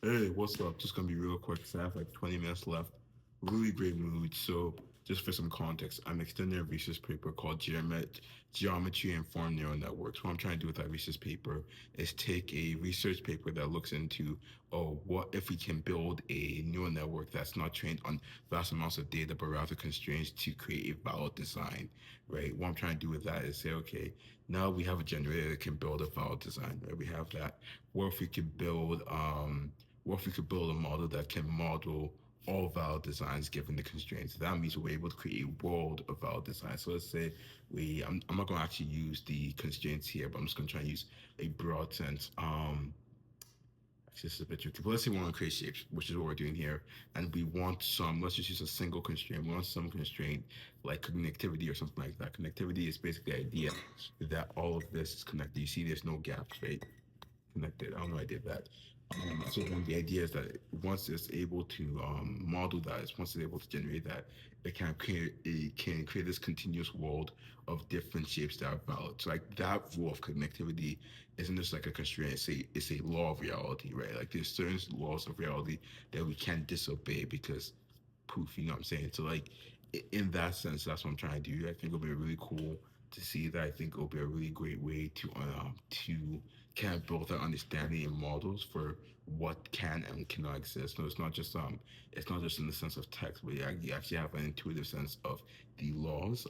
Hey, what's up? Just gonna be real quick 'cause I have like 20 minutes left. Really great mood. So, just for some context, I'm extending a research paper called Geometry and Form Neural Networks. What I'm trying to do with that research paper is take a research paper that looks into, oh, what if we can build a neural network that's not trained on vast amounts of data, but rather constraints to create a valid design, right? What I'm trying to do with that is say, okay, now we have a generator that can build a valid design, right? We have that. What if we could build, what if we could build a model that can model all valid designs given the constraints? That means we're able to create a world of valid designs. So let's say I'm not going to actually use the constraints here, but I'm just going to try and use a broad sense. Actually, this is a bit tricky. But let's say we want to create shapes, which is what we're doing here. And we want some, let's just use a single constraint. We want some constraint like connectivity or something like that. Connectivity is basically the idea that all of this is connected. You see, there's no gaps, right? Connected. I don't know I did that. So then the idea is that once it's able to model that, once it's able to generate that, it can create this continuous world of different shapes that are valid. So like that rule of connectivity isn't just like a constraint, it's a law of reality, right? Like there's certain laws of reality that we can't disobey because poof, you know what I'm saying? So like in that sense, that's what I'm trying to do. I think it'll be really cool to see that. I think it'll be a really great way to kind of build that understanding and models for what can and cannot exist. No, it's not just in the sense of text, but you actually have an intuitive sense of the laws.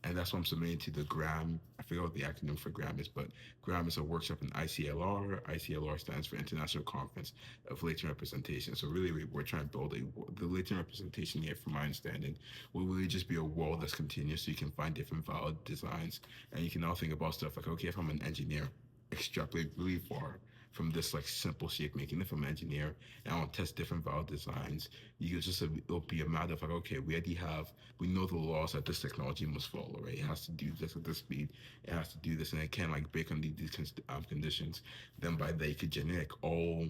And that's what I'm submitting to the GRAM. I forget what the acronym for GRAM is, but GRAM is a workshop in ICLR. ICLR stands for International Conference of Latent Representation. So really, we're trying to build the latent representation here, from my understanding, will really just be a world that's continuous, so you can find different valid designs, and you can now think about stuff like, okay, if I'm an engineer, extrapolate really far from this like simple shape making. If I'm an engineer and I want to test different valid designs, you can just it'll be a matter of like, okay, we know the laws that this technology must follow, right? It has to do this at this speed, it has to do this, and it can like break on these conditions. Then by that you could generate like, all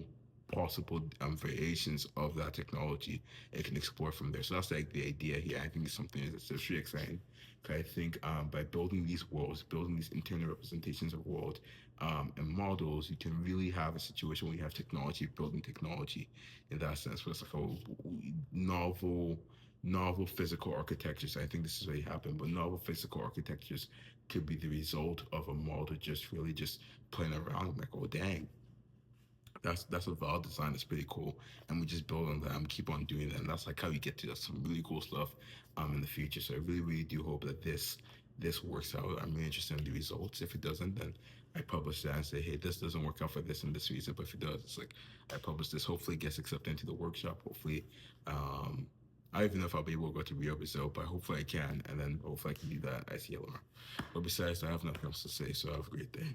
possible variations of that technology and can explore from there. So that's like the idea here. I think it's something that's really exciting. I think by building these worlds, building these internal representations of world and models, you can really have a situation where you have technology building technology in that sense, where it's like a novel physical architectures. I think this is really happened, but novel physical architectures could be the result of a model just really just playing around. I'm like, oh dang, that's a valid design. That's pretty cool, and we just build on that and keep on doing that. And that's like how you get to some really cool stuff in the future. So I really do hope that this works out. I'm really interested in the results. If it doesn't, then I publish that and say, hey, this doesn't work out for this and this reason. But if it does, it's like I publish this. Hopefully, it gets accepted into the workshop. Hopefully, um, I don't even know if I'll be able to go to Rio Brazil, but hopefully I can, and then hopefully I can do that at ICLR. But besides, I have nothing else to say. So have a great day.